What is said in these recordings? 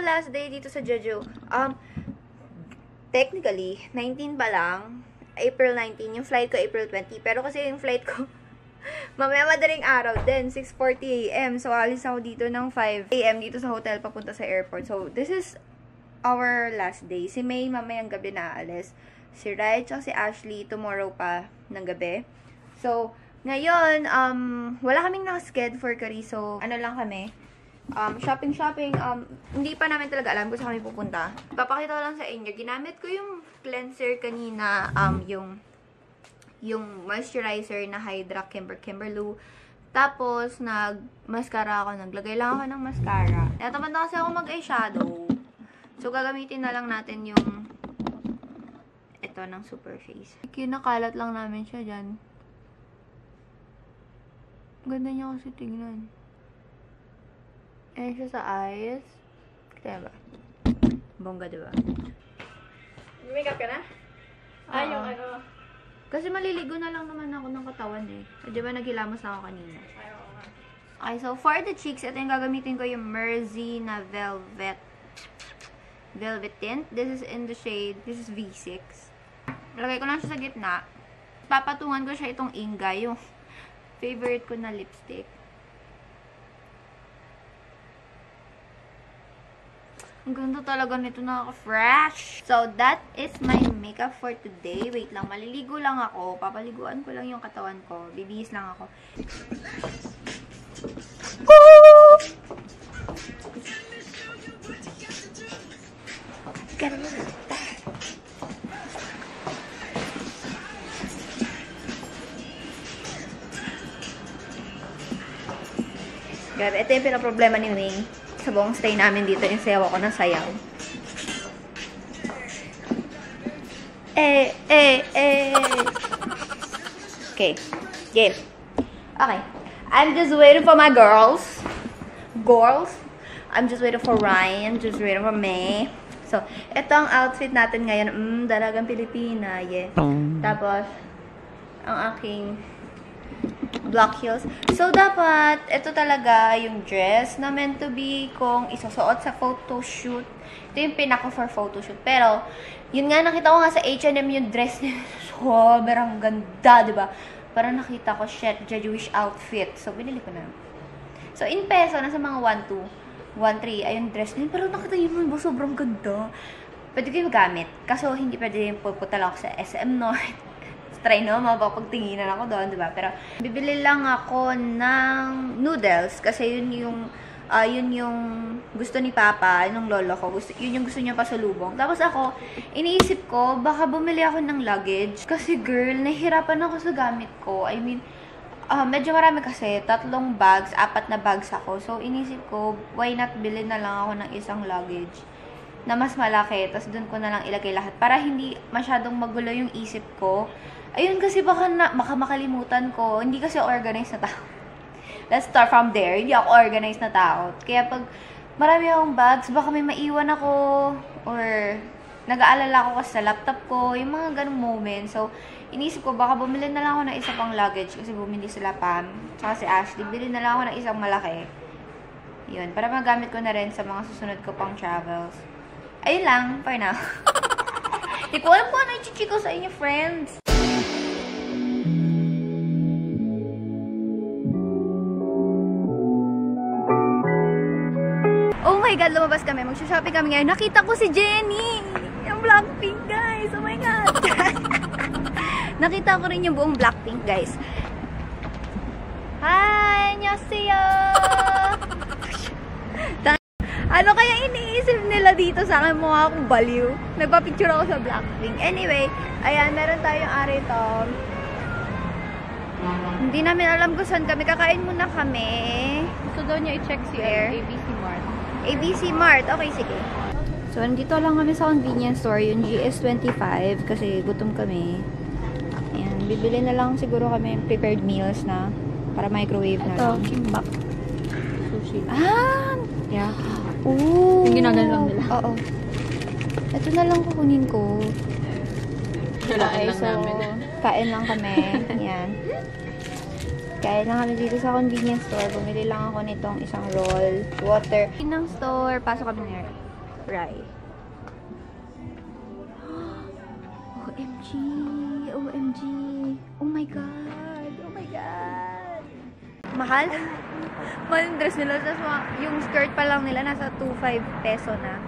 last day dito sa Jeju. Technically, 19 pa lang. April 19. Yung flight ko, April 20. Pero kasi yung flight ko, mamaya madaling araw din, 6:40 AM. So, alis ako dito ng 5 AM dito sa hotel papunta sa airport. So, this is our last day. Si May, mamayang gabi na aalis. Si Rai, tsaka si Ashley, tomorrow pa ng gabi. So, ngayon, wala kaming nakasked for curry. So, ano lang kami, shopping. Hindi pa namin talaga alam kung saan kami pupunta. Papakita ko lang sa inyo. Ginamit ko yung cleanser kanina, yung moisturizer na Hydra Kimberloo. Tapos, nag-mascara ako. Naglagay lang ako ng mascara. Natamad na kasi ako mag-eyeshadow. So, gagamitin na lang natin yung ito ng Superface. Kinakalat lang namin siya dyan. Ganda niya kasi tignan. Ayan siya sa eyes. Kita ba? Bongga, diba? Makeup ka na? Yung ano. Kasi maliligo na lang naman ako ng katawan eh. Diba naghilamos na ako kanina? Okay, so for the cheeks, ito yung gagamitin ko yung Mersey na Velvet tint. This is in the shade, this is V6. Lagay ko lang siya sa gitna. Papatungan ko siya itong Inga, yung favorite ko na lipstick. Ang ganda talaga nito, nakaka-fresh. So, that is my makeup for today. Wait lang, maliligo lang ako. Papaliguan ko lang yung katawan ko. Bibihis lang ako. Grabe, ito yung pinaproblema ni Wing. Sa buong stay namin dito, yung sayaw ako ng sayaw. Okay. Game. Okay. I'm just waiting for my girls. I'm just waiting for Ryan. Just waiting for May. So, ito ang outfit natin ngayon. Dalagang Pilipina. Yeah. Tapos, ang aking black heels. So, dapat, ito talaga yung dress na meant to be kung isusuot sa photoshoot. Ito yung pinaka for photoshoot. Pero, yun nga, nakita ko nga sa H&M yung dress niya. Sobrang ganda, diba? Parang nakita ko, shit, Jewish outfit. So, binili ko na. So, in peso, nasa mga 1.2, 1.3, ayun dress niya. Pero nakita yun mo, sobrang ganda. Pwede ko yung magamit. Kaso, hindi pwede yung pupunta lang ako sa SM North. Try no, mapapagtinginan ako doon, diba? Pero, bibili lang ako ng noodles kasi yun yung gusto ni Papa, yung lolo ko. Yun yung gusto niya pasalubong. Tapos ako, iniisip ko, baka bumili ako ng luggage. Kasi girl, nahihirapan ako sa gamit ko. I mean, medyo marami kasi, 3 bags, 4 na bags ako. So, iniisip ko, why not bilhin na lang ako ng isang luggage na mas malaki. Tapos, doon ko na lang ilagay lahat. Para hindi masyadong magulo yung isip ko. Ayun kasi baka makalimutan ko. Hindi kasi organized na tao. Let's start from there. Hindi ako organized na tao. Kaya pag marami akong bags, baka may maiwan ako. Or nag-aalala ako kasi sa laptop ko. Yung mga ganong moments. So, inisip ko, baka bumili na lang ako ng isa pang luggage. Kasi bumili sila Pam. Tsaka si Ashley. Bili na lang ako ng isang malaki. Yun. Para magamit ko na rin sa mga susunod ko pang travels. Ayun lang. For now. Hindi ko alam kung ano i-chichiko sa inyo, friends. Oh my God, lumabas kami. Mag-shopping kami ngayon. Nakita ko si Jennie. Yung Blackpink, guys. Oh my God. Nakita ko rin yung buong Blackpink, guys. Hi! Annyeonghaseyo! Ano kaya iniisip nila dito sa akin? Mukha akong baliw. Nagpa-picture ako sa Blackpink. Anyway, ayan, meron tayong arito. Hindi namin alam kung saan kami. Kakain muna kami. Gusto daw niya i-check si ABC Mart. ABC Mart. Okay, sige. So, nandito lang kami sa convenience store, yung GS25, kasi gutom kami. Ayan, bibili na lang siguro kami yung prepared meals na para microwave na lang. Ito, kimbap. Sushi. Yeah. Ooh. Yung ginagalang nila. Oo. Ito na lang kukunin ko. Kain lang namin. Kain lang kami. Ayan. Kain lang kami dito sa convenience store. Bumili lang ako nitong isang roll, water. Inang store, pasok kami ngayon. fry. OMG! OMG! Oh my God! Oh my God! Mahal? Mahal yung dress nila. Tapos yung skirt pa lang nila nasa 2.5 peso na.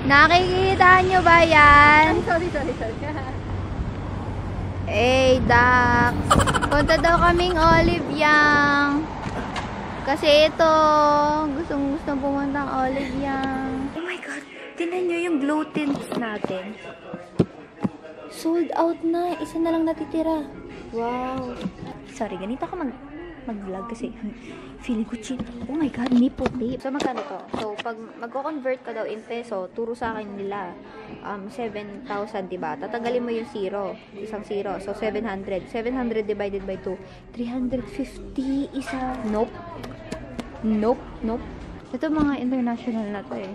Nakikita nyo ba yan? Sorry. Hey, Dax. Punta daw kaming Olive Young. Kasi ito, gustong pumunta ang Olive Young. Oh my God, tingnan nyo yung glow tints natin. Sold out na. Isa na lang natitira. Wow. Sorry, ganito ako mag-vlog kasi feeling ko cheap. Oh my God, nipple tape. So, magkano to? So, pag magko-convert ka daw in peso, turo sa akin nila 7,000, diba? Tatanggalin mo yung zero. Isang zero. So, 700. 700 divided by 2. 350 isa. Nope. Ito mga international na to eh.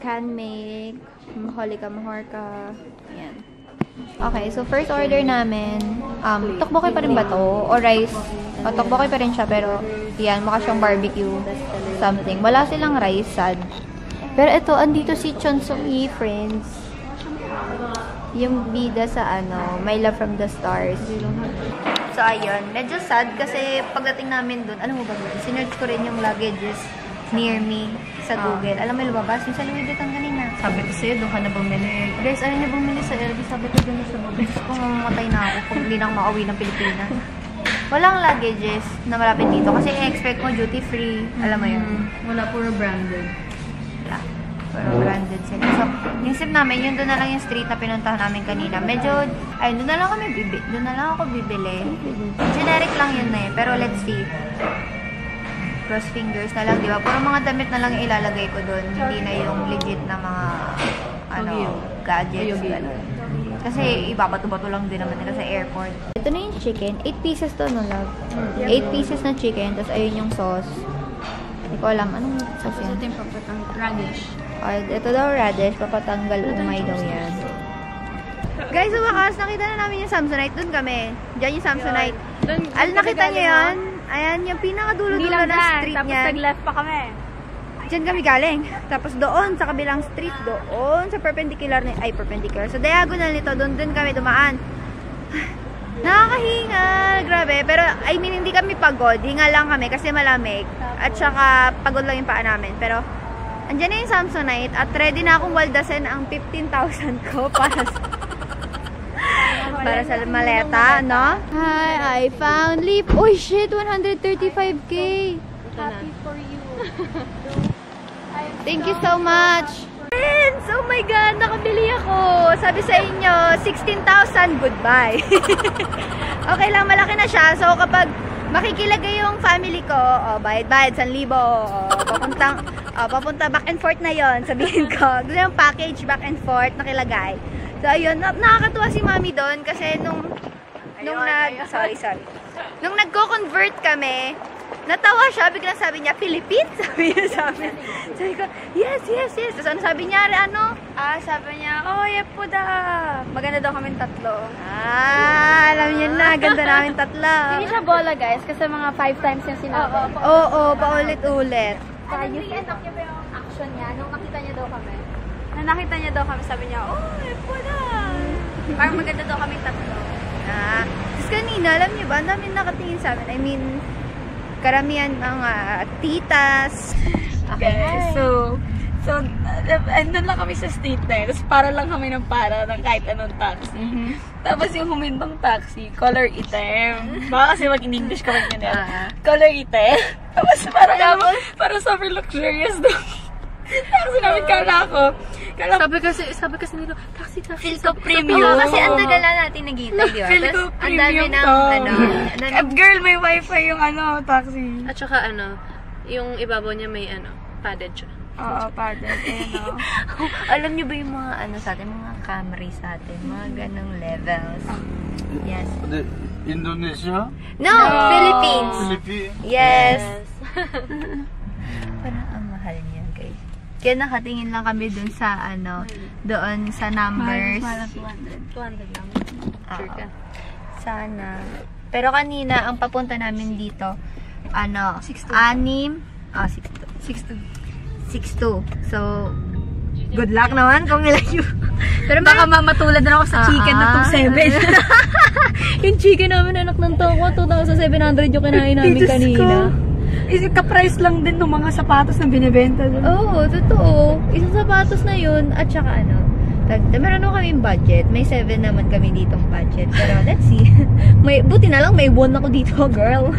Can make. Maholika Mahorka. Yan. Okay, so first order namin, tokboki pa rin ba to? O rice? O, tokboki pa rin siya, pero yan, mukha siyang barbecue something. Wala silang rice, sad. Pero ito, andito si Chon Sung-yi, friends. Yung bida sa My Love from the Stars. So, ayun. Medyo sad kasi pagdating namin dun, alam mo ba, sinerch ko rin yung luggages near me sa Google. Alam mo, lumabas yung sa Louis Vuitton kanina. Sabi ko sa'yo, doon ka na bumili. Guys, ano na bumili sa LV? Sabi ko dun sa Google. Kung mamamatay na ako kung hindi na ako makauwi ng Pilipinas. Walang luggages na malapit dito kasi i-expect mo duty free. Alam mo yun? Wala, puro branded. Wala. Pero branded sila. So, yung sip namin, yun doon na lang yung street na pinuntahan namin kanina. Medyo, ay, doon na lang ako bibili. Generic lang yun na eh. Pero let's see. Cross fingers na lang, di ba? Puro mga damit na lang yung ilalagay ko doon. Hindi na yung legit na mga, gadgets. Kasi ibabato-bato lang din naman nila sa airport. Ito na yung chicken. 8 pieces to, no, love? 8 pieces na chicken, tapos ayun yung sauce. Hindi ko alam. Anong sauce yan? Ito yung papatang radish. Ito daw radish. Papatanggal umay daw yan. Guys, wakas, nakita na namin yung Samsonite. Doon kami. Diyan yung Samsonite. Nakita niyo yan? Ayan, yung pinakadulo-dulo na street niya. Tapos nag-left pa kami. Diyan kami galing. Tapos doon, sa kabilang street, doon, sa perpendicular, sa diagonal nito, doon kami dumaan. Nakakahinga, grabe. Pero, hindi kami pagod. Hinga lang kami kasi malamig. At saka, pagod lang yung paa namin. Pero, andyan na yung Samsonite at ready na akong waldasin ang 15,000 ko para sa maleta, no? Hi, I found leap. Oh shit, 135k. Happy for you. Thank you so much. Friends, oh my God, nakabili ako. Sabi sa inyo, 16,000, goodbye. Okay lang, malaki na siya. So kapag makikilagay yung family ko, bayad-bayad, 1,000. Papunta back and forth na yon, sabihin ko. Gusto yung package back and forth nakilagay. So, ayun, nakakatuwa si Mami doon kasi nung nagko-convert kami, natawa siya, biglang sabi niya, Philippines? Sabi niya sa amin. Sabi ko, yes. Tapos ano sabi niya, sabi niya, yepo da. Maganda daw kaming tatlo. Alam niyo na, ganda namin tatlo. Hindi siya bola, guys, kasi mga 5 times yung sinabi. Oo, paulit-ulit. Ano i-end-up niya ba yung action niya nung nakita niya daw kami? Nung nakita niya daw kami, sabi niya, yepo da. Parang maganda daw kaming tatlo. Tapos kanina, alam niyo ba, ang dami nakatingin sa amin. I mean, karamihan mga titas. Okay, so andun lang kami sa street na yun. Tapos para lang kami ng kahit anong taxi. Tapos yung humintong taxi, color item. Baka kasi mag-English ka mag-ganyan. Color item. Tapos parang super luxurious doon. Tapos namin kala ko, Sabi kasi nila, taxi. Feel ko premium. Kasi ang tagal na natin naghihintay, di ba? Feel ko Tapos, ang dami premium ng, to. Girl, may wifi yung taxi. At saka yung ibabaw niya may padded siya. Oo, padded. Alam niyo ba yung mga sa atin, mga Camry sa atin, mga ganong levels. Yes. Indonesia? No, Philippines. Philippines? Yes. Parang ang mahal niya, guys. Kaya nakatingin lang kami dun sa doon sa numbers. 200 lang. Sure ka? Sana. Pero kanina, ang papunta namin dito, 6'2". 6'2". So, good luck naman kung ilan yung... Pero baka matulad na ako sa chicken na 2.7. Yung chicken namin anak ng toko, 2,700 yung kinain namin kanina. Ka-price lang din ng mga sapatos na binibenta doon. Oo, totoo. Isang sapatos na yun. At saka meron naman kaming budget. May 7 naman kami ditong budget. Pero let's see. Buti na lang may 1 ako dito, girl.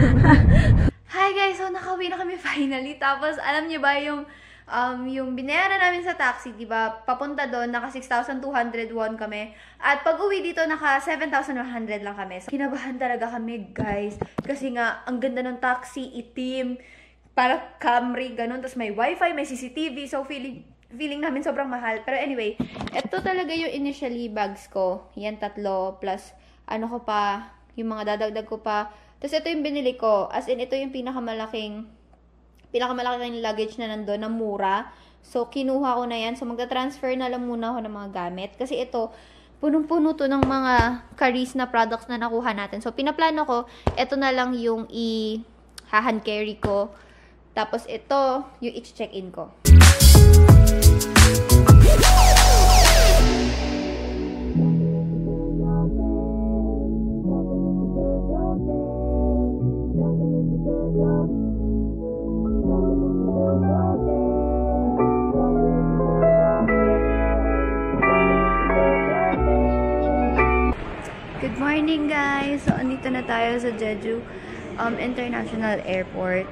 Hi guys! So, nakauwi na kami finally. Tapos, alam niyo ba yung binayaran namin sa taxi, diba? Papunta doon, naka 6,200 won kami. At pag uwi dito, naka 7,100 lang kami. So, kinabahan talaga kami, guys. Kasi nga, ang ganda ng taxi, itim, para Camry, ganun. Tapos may wifi, may CCTV. So, feeling namin sobrang mahal. Pero anyway, ito talaga yung initially bags ko. Yan, 3. Plus, ko pa, yung mga dadagdag ko pa. Tapos ito yung binili ko. As in, ito yung pinakamalaking luggage na nandun, na mura. So, kinuha ko na yan. So, magta-transfer na lang muna ako ng mga gamit. Kasi ito, punong-puno to ng mga Caris na products na nakuha natin. So, pinaplano ko, ito na lang yung i-hand carry ko. Tapos, ito, yung i-check-in ko. Good morning, guys! So, andito na tayo sa Jeju International Airport.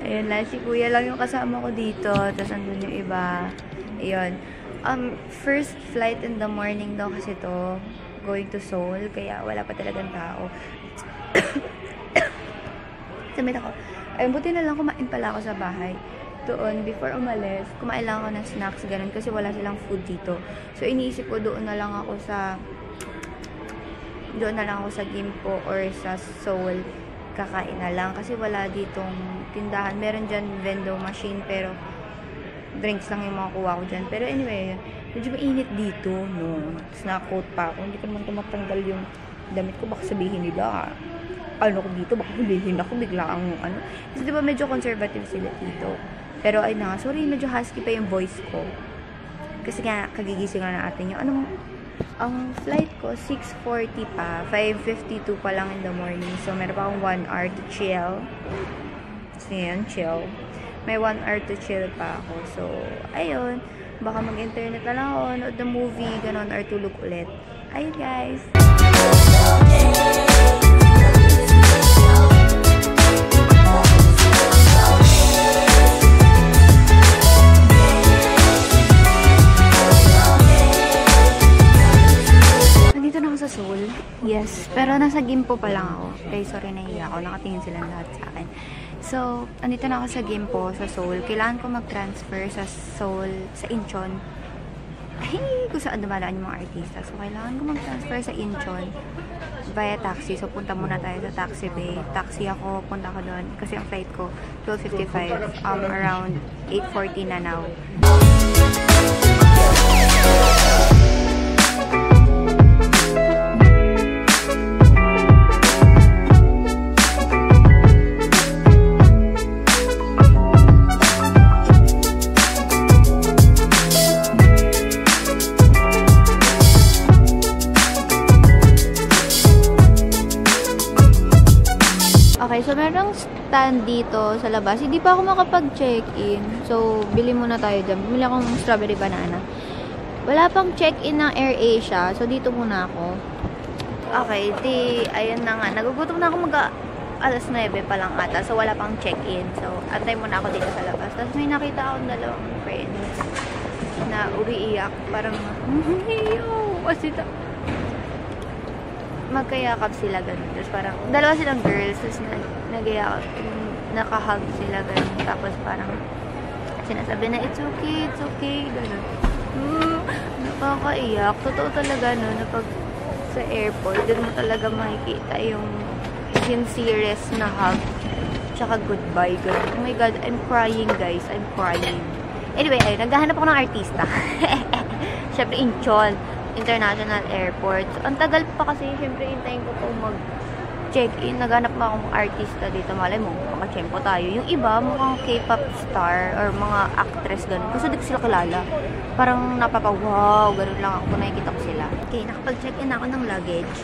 Ayun lang, si Kuya lang yung kasama ko dito. Tapos andun yung iba. Ayun. First flight in the morning daw kasi to. Going to Seoul. Kaya wala pa talagang tao. Samit ako. Ayun, buti na lang kumain pala ako sa bahay. Doon, before umalis, kumain lang ako ng snacks, ganun, kasi wala silang food dito. So, iniisip ko, doon na lang ako sa Gimpo or sa Seoul, kakain na lang. Kasi wala ditong tindahan. Meron dyan vending machine, pero drinks lang yung mga kuha ko dyan. Pero anyway, medyo mainit dito, no? Tapos naka-coat pa ako. Hindi ko naman tumatanggal yung damit ko. Baka sabihin nila, ko dito, baka hulihin ako, bigla ang Kasi diba medyo conservative sila dito. Pero ay na, sorry, medyo husky pa yung voice ko. Kasi nga, kagigising na natin yung ang flight ko, 6:40 pa, 5:52 pa lang in the morning. So, meron pa akong 1 hour to chill. So, yan, chill. May 1 hour to chill pa ako. So, ayun. Baka mag-internet na lang ako, nood ng movie, ganon, or tulog ulit. Ayun, guys. Sa Seoul. Yes. Pero nasa Gimpo pa lang ako. Okay, sorry, nahiya ako. Nakatingin silang lahat sa akin. So, andito na ako sa Gimpo, sa Seoul. Kailangan ko mag-transfer sa Seoul, sa Incheon. Ay, kung saan dumalaan yung mga artista. So, kailangan ko mag-transfer sa Incheon via taxi. So, punta muna tayo sa Taxi Bay. Taxi ako, punta ko doon. Kasi ang flight ko, 12:55. Around 8:40 na now. Okay, so merong stand dito sa labas. Hindi pa ako makapag-check-in. So, bili muna tayo dyan. Bumili akong strawberry banana. Wala pang check-in ng AirAsia. So, dito muna ako. Okay, ayun na nga. Nagugutom na ako alas 9 pa lang ata. So, wala pang check-in. So, antay muna ako dito sa labas. Tapos may nakita akong dalawang friends na umiiyak. Parang, kasi magkayakap sila ganun. Tapos parang, dalawa silang girls. Tapos nagayakap, nakahug sila ganun. Tapos parang, sinasabi na, it's okay, ganun. Nakakaiyak. Totoo talaga, no, na pag sa airport, dun mo talaga makikita yung sincerest na hug. Tsaka goodbye, ganun. Oh my God, I'm crying, guys. I'm crying. Anyway, ayun, naghahanap ako ng artista. Siyempre, Incheon International Airport. So, ang tagal pa kasi, siyempre, hintayin ko po mag-check-in. Naghanap mo akong artista dito. Malay mo, makachempo tayo. Yung iba, mukhang K-pop star or mga actress, ganun. Kasi di ko sila kilala. Parang napapa-wow, ganun lang ako. Nakikita ko sila. Okay, nakapag-check-in ako ng luggage.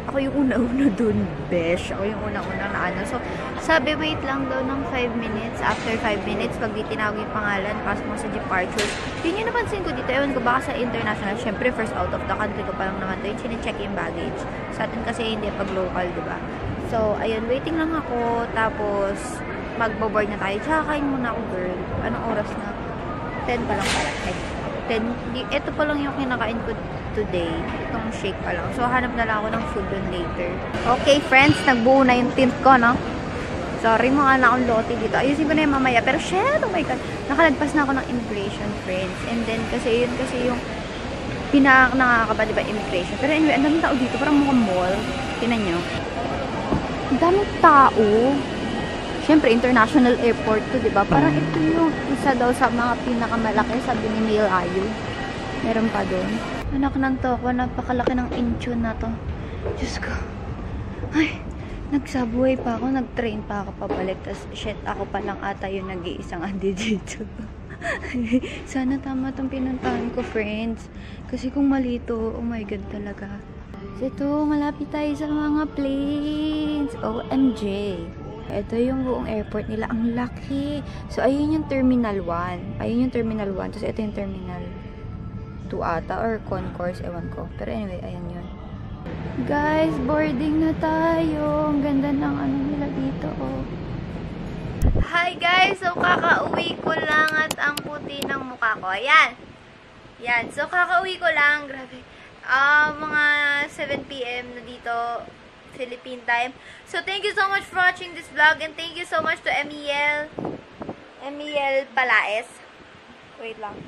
Ako yung una-una dun, besh. Ako yung una-una na ano. So, sabi, wait lang daw ng 5 minutes. After 5 minutes, pag di tinawag yung pangalan, pasok mo sa departure. Yun yung napansin ko dito. Ewan ko, baka sa international, syempre, first out of the country ko pa lang naman to. Yung sinecheck yung baggage. Sa atin kasi hindi pag local, diba? So, ayun, waiting lang ako. Tapos, magbo-board na tayo. Tsaka kain muna ako, girl. Anong oras na? 10 pa lang pala. 10. Ito pa lang yung kinakain ko today. Itong shake pa lang. So, hanap na lang ako ng food dun later. Okay, friends. Nagbuo na yung tint ko, no? Sorry, mga na akong lote dito. Ayusin ko na yung mamaya. Pero, shit! Oh my God. Nakalagpas na ako ng immigration, friends. And then, kasi yun kasi yung nakakaba, diba, immigration. Pero anyway, ang daming tao dito. Parang mukhang mall. Tinan nyo. Ang daming tao. Siyempre, international airport to, diba? Parang ito yung isa daw sa mga pinakamalaki, sabi ni Neil Ayu. Meron pa doon. Anak ng toko, napakalaki ng Incheon na to. Diyos ko. Ay, nag-subway pa ako, nag-train pa ako pabalik. Tapos, shit, ako pa lang ata yung nag-iisang andi dito. Sana tama itong pinuntahan ko, friends. Kasi kung mali ito, oh my God talaga. So, ito, malapit tayo sa mga planes. OMG. Ito yung buong airport nila. Ang laki. So, ayun yung Terminal 1. Ayun yung Terminal 1. Tapos, ito yung Terminal 2 ata. Or Concourse. Ewan ko. Pero anyway, ayan yun. Guys, boarding na tayo. Ang ganda ng ano nila dito, oh. Hi, guys. So, kakauwi ko lang at ang puti ng mukha ko. Ayan. Yan. So, kakauwi ko lang. Grabe. Mga 7 PM na dito. Philippine time. So, thank you so much for watching this vlog and thank you so much to Emiel Palaes. Wait lang.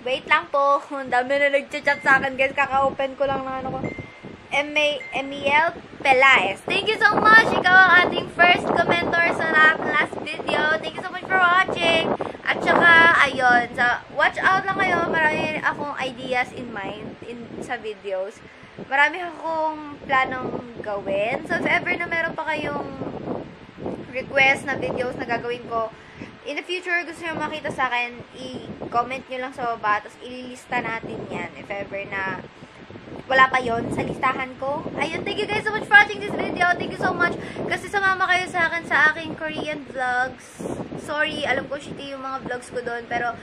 Wait lang po. Ang dami na nag-chat sa akin, guys. Kaka-open ko lang ng ano ko. Emiel Palaes. Thank you so much. Ikaw ang ating first commenter sa last video. Thank you so much for watching. At saka, ayun. So, watch out lang kayo. Marami akong ideas in mind sa videos. Marami akong planong gawin. So, if ever na meron pa kayong request na videos na gagawin ko, in the future, gusto nyo makita sa akin, i-comment nyo lang sa baba, tapos ililista natin yan. If ever na wala pa yon sa listahan ko. Ayun, thank you guys so much for watching this video. Thank you so much kasi sumama kayo sa akin sa aking Korean vlogs. Sorry, alam ko shitty yung mga vlogs ko doon, pero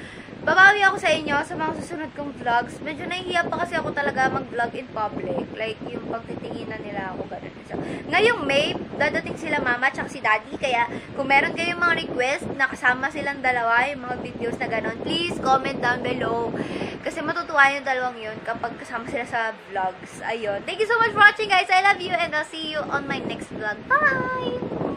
babawi ako sa inyo sa mga susunod kong vlogs. Medyo nahihiya pa kasi ako talaga mag-vlog in public. Like, yung pagtitinginan nila ako, ganun. So, ngayong May, dadating sila mama at si daddy. Kaya, kung meron kayong mga request na kasama silang dalawa, yung mga videos na ganun, please comment down below. Kasi matutuwa yung dalawang yun kapag kasama sila sa vlogs. Ayun. Thank you so much for watching, guys. I love you and I'll see you on my next vlog. Bye!